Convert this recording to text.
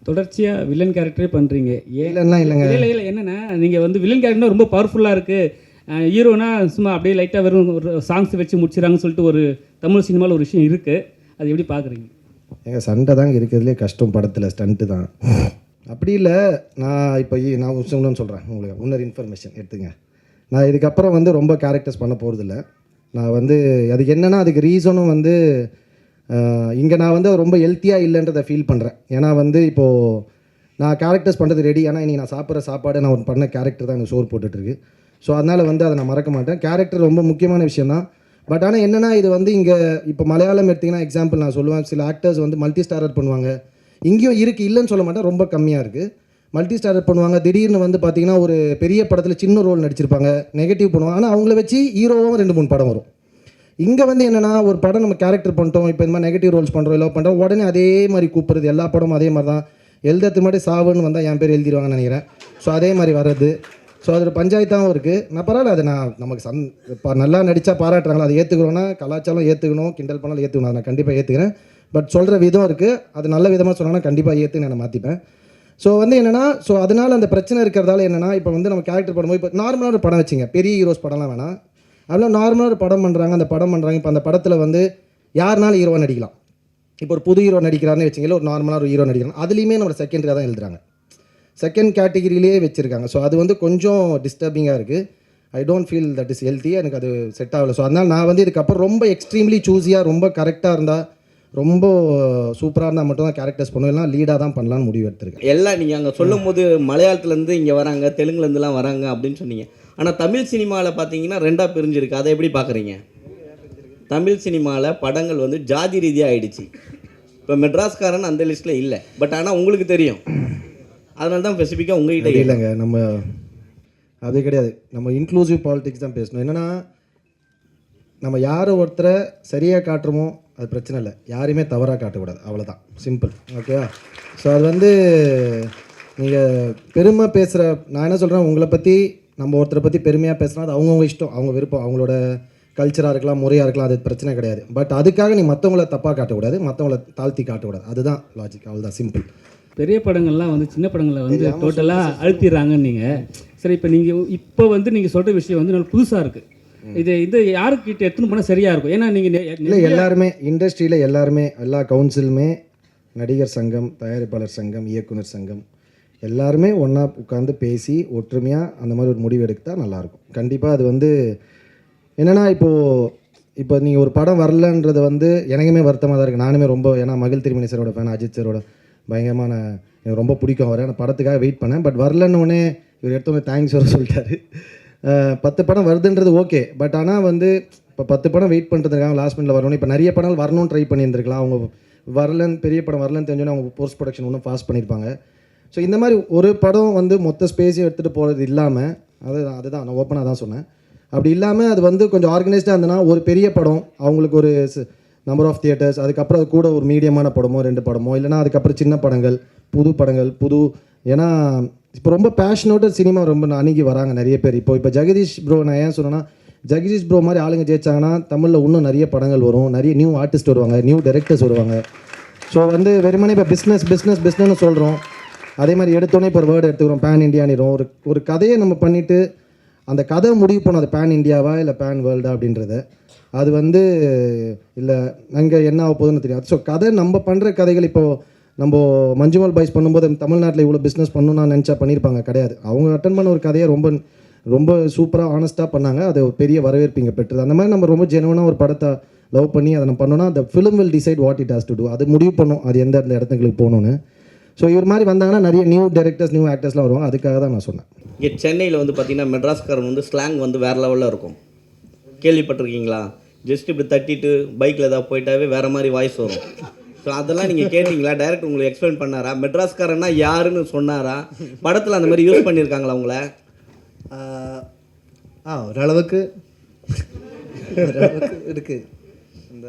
தொடர்ச்சியாக வில்லன் கேரக்டரே பண்ணுறீங்க. இல்லைன்னா இல்லைங்க. இல்லை இல்லை என்னென்னா நீங்கள் வந்து வில்லன் கேரக்டர்னா ரொம்ப பவர்ஃபுல்லாக இருக்குது, ஹீரோனா சும்மா அப்படியே லைட்டாக வெறும் ஒரு சாங்ஸ் வச்சு முடிச்சிடறாங்கன்னு சொல்லிட்டு ஒரு தமிழ் சினிமாவில் ஒரு விஷயம் இருக்குது. அது எப்படி பார்க்குறீங்க? எங்கள் சண்டை தாங்க இருக்கிறதுலே கஷ்டம் படத்தில், ஸ்டண்ட்டு தான். அப்படி இல்லை. நான் இப்போ நான் இன்னொன்று சொல்கிறேன் உங்களுக்கு, இன்னொரு இன்ஃபர்மேஷன் எடுத்துங்க. நான் இதுக்கப்புறம் வந்து ரொம்ப கேரக்டர்ஸ் பண்ண போகிறதில்ல. நான் வந்து அதுக்கு என்னென்னா அதுக்கு ரீசனும் வந்து இங்கே நான் வந்து ரொம்ப ஹெல்த்தியாக இல்லைன்றதை ஃபீல் பண்ணுறேன். ஏன்னா வந்து இப்போது நான் கேரக்டர்ஸ் பண்ணுறது ரெடி. ஏன்னா இன்றைக்கி நான் சாப்பிட்ற சாப்பாடு நான் ஒரு பண்ண கேரக்டர் தான் எனக்கு சோறு போட்டுட்ருக்கு. ஸோ அதனால் வந்து அதை நான் மறக்க மாட்டேன். கேரக்டர் ரொம்ப முக்கியமான விஷயம் தான். பட் ஆனால் என்னென்னா இது வந்து இங்கே இப்போ மலையாளம் எடுத்திங்கன்னா எக்ஸாம்பிள் நான் சொல்லுவேன், சில ஆக்டர்ஸ் வந்து மல்டி ஸ்டாரர் பண்ணுவாங்க. இங்கேயும் இருக்குது, இல்லைன்னு சொல்ல மாட்டேன், ரொம்ப கம்மியாக இருக்குது. மல்டி ஸ்டாரர் பண்ணுவாங்க, திடீர்னு வந்து பார்த்திங்கன்னா ஒரு பெரிய படத்தில் சின்ன ரோல் நடிச்சிருப்பாங்க, நெகட்டிவ் பண்ணுவாங்க. ஆனால் அவங்கள வச்சு ஹீரோவும் 2-3 படம் வரும். இங்கே வந்து என்னென்னா ஒரு படம் நம்ம கேரக்டர் பண்ணிட்டோம், இப்போ இந்த மாதிரி நெகட்டிவ் ரோல்ஸ் பண்ணுறோம், இல்லை பண்ணுறோம், உடனே அதே மாதிரி கூப்பிட்றது. எல்லா படமும் அதே மாதிரி தான். எழுதுறதுக்கு முன்னாடி சாவுன்னு வந்தால் என் பேர் எழுதிடுவாங்கன்னு நினைக்கிறேன். ஸோ அதே மாதிரி வர்றது. ஸோ அது ஒரு பஞ்சாயத்தாகவும் இருக்குது. நான் பரவாயில்ல, அது நான் நமக்கு நல்லா நடித்தா பாராட்டுறாங்களா, அதை ஏற்றுக்கிறோன்னா கலாச்சாரம் ஏற்றுக்கணும், கிண்டல் பண்ணாலும் ஏற்றுக்கணும், அதை நான் கண்டிப்பாக ஏற்றுக்கிறேன். பட் சொல்கிற விதம் இருக்குது, அது நல்ல விதமாக சொன்னாங்கன்னா கண்டிப்பாக ஏற்றுன்னு நான் மாற்றிப்பேன். ஸோ வந்து என்னென்னா அதனால் அந்த பிரச்சனை இருக்கிறதால என்னென்னா இப்போ வந்து நம்ம கேரக்டர் பண்ணும்போது இப்போ நார்மலாக ஒரு படம் வச்சுங்க, பெரிய ஹீரோஸ் படம்லாம் வேணாம், அதெல்லாம் நார்மலாக ஒரு படம் பண்ணுறாங்க. அந்த படம் பண்ணுறாங்க, இப்போ அந்த படத்தில் வந்து யாருனாலும் ஹீரோவாக நடிக்கலாம். இப்போ ஒரு புது ஹீரோ நடிக்கிறான்னு வச்சிங்களா, ஒரு நார்மலாக ஒரு ஹீரோ நடிக்கிறாங்க, அதுலேயுமே நம்ம செகண்டரியாக தான் எழுதுறாங்க, செகண்ட் கேட்டகிரிலேயே வச்சுருக்காங்க. ஸோ அது வந்து கொஞ்சம் டிஸ்டர்பிங்காக இருக்குது. I don't feel that is healthy. எனக்கு அது செட் ஆகலை. ஸோ அதனால் நான் வந்து இதுக்கப்புறம் ரொம்ப எக்ஸ்ட்ரீம்லி சூஸியாக, ரொம்ப கரெக்டாக இருந்தால், ரொம்ப சூப்பராக இருந்தால் மட்டும் தான் கேரக்டர்ஸ் பண்ணுவேன், லீடாக தான் பண்ணலான்னு முடிவு எடுத்திருக்கேன். எல்லாம் நீங்கள் அங்கே சொல்லும் போது மலையாளத்துலேருந்து இங்கே வராங்க, தெலுங்குலேருந்துலாம் வராங்க அப்படின்னு சொன்னீங்க. ஆனால் தமிழ் சினிமாவில் பார்த்தீங்கன்னா 2ஆக பிரிஞ்சிருக்கு. அதை எப்படி பார்க்குறீங்க? தமிழ் சினிமாவில் படங்கள் வந்து ஜாதி ரீதியாக ஆகிடுச்சு. இப்போ மெட்ராஸ்காரன் அந்த லிஸ்ட்டில் இல்லை, பட் ஆனால் உங்களுக்கு தெரியும், அதனால தான் ஸ்பெசிஃபிக்காக உங்கள்கிட்ட இல்லைங்க. நம்ம அது கிடையாது, நம்ம இன்க்ளூசிவ் பாலிடிக்ஸ் தான் பேசணும். என்னென்னா நம்ம யாரை ஒருத்தரை சரியாக காட்டுறோமோ அது பிரச்சனை இல்லை, யாரையுமே தவறாக காட்டக்கூடாது, அவ்வளோதான், சிம்பிள். ஓகேவா? ஸோ அது வந்து நீங்கள் பெருமை பேசுகிற, நான் என்ன சொல்கிறேன், உங்களை பற்றி நம்ம ஒருத்தரை பற்றி பெருமையாக பேசுனா அது அவங்கவுங்க இஷ்டம், அவங்க விருப்பம், அவங்களோட கல்ச்சராக இருக்கலாம், முறையாக இருக்கலாம், அது பிரச்சனை கிடையாது. பட் அதுக்காக நீ மற்றவங்கள தப்பாக காட்டக்கூடாது, மற்றவங்கள தாழ்த்தி காட்டக்கூடாது, அதுதான் லாஜிக், அவ்வளோதான், சிம்பிள். பெரிய படங்கள்லாம் வந்து சின்ன படங்களை வந்து டோட்டலாக அழுத்திடுறாங்கன்னு நீங்கள். சரி, இப்போ நீங்கள் சொல்கிற விஷயம் வந்து நல்ல புதுசாக இருக்குது. இது யாருக்கிட்ட எடுத்துன்னு போனால் சரியாக இருக்கும்? ஏன்னா நீங்கள் இல்லை, எல்லாருமே இண்டஸ்ட்ரியில் எல்லாருமே, எல்லா கவுன்சிலுமே, நடிகர் சங்கம், தயாரிப்பாளர் சங்கம், இயக்குனர் சங்கம், எல்லாருமே ஒன்றா உட்காந்து பேசி ஒற்றுமையாக அந்த மாதிரி ஒரு முடிவு எடுத்தால் நல்லாயிருக்கும். கண்டிப்பாக அது வந்து என்னென்னா இப்போ நீங்கள் ஒரு படம் வரலன்றது வந்து எனக்குமே வருத்தமாக தான் இருக்குது. நானுமே ரொம்ப, ஏன்னா மகிழ் திருமணி சாரோட ஃபேன், அஜித் சாரோட பயங்கரமான, எனக்கு ரொம்ப பிடிக்கும் அவர். அந்த படத்துக்காக வெயிட் பண்ணேன். பட் வரலன்னு உடனே இவர் எடுத்தோடனே தேங்க்ஸ் வர சொல்லிட்டாரு. 10 படம் வருதுன்றது ஓகே, பட் ஆனால் வந்து இப்போ 10 படம் வெயிட் பண்ணுறதுக்காக லாஸ்ட் மினிட்ல வரணும். இப்போ நிறைய படம் வரணும்னு ட்ரை பண்ணியிருந்துருக்கலாம். அவங்க வரலன்னு, பெரிய படம் வரலன்னு தெரிஞ்சோன்னே அவங்க போஸ்ட் ப்ரொடக்ஷன் இன்னும் ஃபாஸ்ட் பண்ணியிருப்பாங்க. ஸோ இந்த மாதிரி ஒரு படம் வந்து மொத்த ஸ்பேஸையும் எடுத்துகிட்டு போகிறது இல்லாமல், அதுதான் நான் ஓப்பனாக தான் சொன்னேன், அப்படி இல்லாமல் அது வந்து கொஞ்சம் ஆர்கனைஸ்டாக இருந்ததுன்னா ஒரு பெரிய படம், அவங்களுக்கு ஒரு நம்பர் ஆஃப் தியேட்டர்ஸ், அதுக்கப்புறம் அது கூட ஒரு மீடியமான படமோ 2 படமோ, இல்லைனா அதுக்கப்புறம் சின்ன படங்கள், புது ஏன்னா இப்போ ரொம்ப பேஷனோட சினிமா ரொம்ப அணுகி வராங்க நிறைய பேர். இப்போ ஜெகதீஷ் ப்ரோ, நான் ஏன் சொன்னேன்னா, ஜெகதீஷ் ப்ரோ மாதிரி ஆளுங்க ஜெயிச்சாங்கன்னா தமிழில் இன்னும் நிறைய படங்கள் வரும், நிறைய நியூ ஆர்டிஸ்ட் வருவாங்க, நியூ டைரக்டர்ஸ் வருவாங்க. ஸோ வந்து வெறுமனே இப்போ பிஸ்னஸ்னு சொல்கிறோம், அதே மாதிரி எடுத்தோன்னே இப்போ ஒரு வேர்டு எடுத்துக்கிறோம், பேன் இண்டியானிரும். ஒரு கதையை நம்ம பண்ணிவிட்டு அந்த கதை முடிவு பண்ணோம், அது பேன் இண்டியாவா இல்லை பேன் வேர்ல்டா அப்படின்றது. அது வந்து இல்லை அங்கே என்ன ஆக போகுதுன்னு தெரியாது. ஸோ கதை நம்ம பண்ணுற கதைகள், இப்போது நம்ம மஞ்சுமல் பாய்ஸ் பண்ணும்போது தமிழ்நாட்டில் இவ்வளோ பிஸ்னஸ் பண்ணணும்னு நான் நினச்சா பண்ணியிருப்பாங்க, கிடையாது. அவங்க அட்டன் பண்ண ஒரு கதையை ரொம்ப சூப்பராக ஆனஸ்ட்டாக பண்ணாங்க, அது ஒரு பெரிய வரவேற்பு இங்கே பெற்றது. அந்த மாதிரி நம்ம ரொம்ப ஜெனுவனாக ஒரு படத்தை லவ் பண்ணி அதை நம்ம பண்ணோன்னா அந்த film will decide what it has to do. அது முடிவு பண்ணும் அது எந்த இடத்துங்களுக்கு போகணுன்னு. ஸோ இவர் மாதிரி வந்தாங்கன்னா நிறைய நியூ டைரக்டர்ஸ், நியூ ஆக்டர்ஸ்லாம் வருவாங்க, அதுக்காக தான் நான் சொன்னேன். இங்கே சென்னையில் வந்து பார்த்திங்கன்னா மெட்ராஸ்காரன் வந்து ஸ்லாங் வந்து வேறு லெவலில் இருக்கும், கேள்விப்பட்டிருக்கீங்களா? ஜஸ்ட் இப்படி தட்டிட்டு பைக்கில் ஏதாவது போயிட்டாவே வேறு மாதிரி வாய்ஸ் வரும். ஸோ அதெல்லாம் நீங்கள் கேட்டிங்களா? டைரக்ட் உங்களுக்கு எக்ஸ்பிளைன் பண்ணாரா? மெட்ராஸ்காரன்னா யாருன்னு சொன்னாரா? படத்தில் அந்த மாதிரி யூஸ் பண்ணியிருக்காங்களா உங்களை? ஓரளவுக்கு இருக்குது. இந்த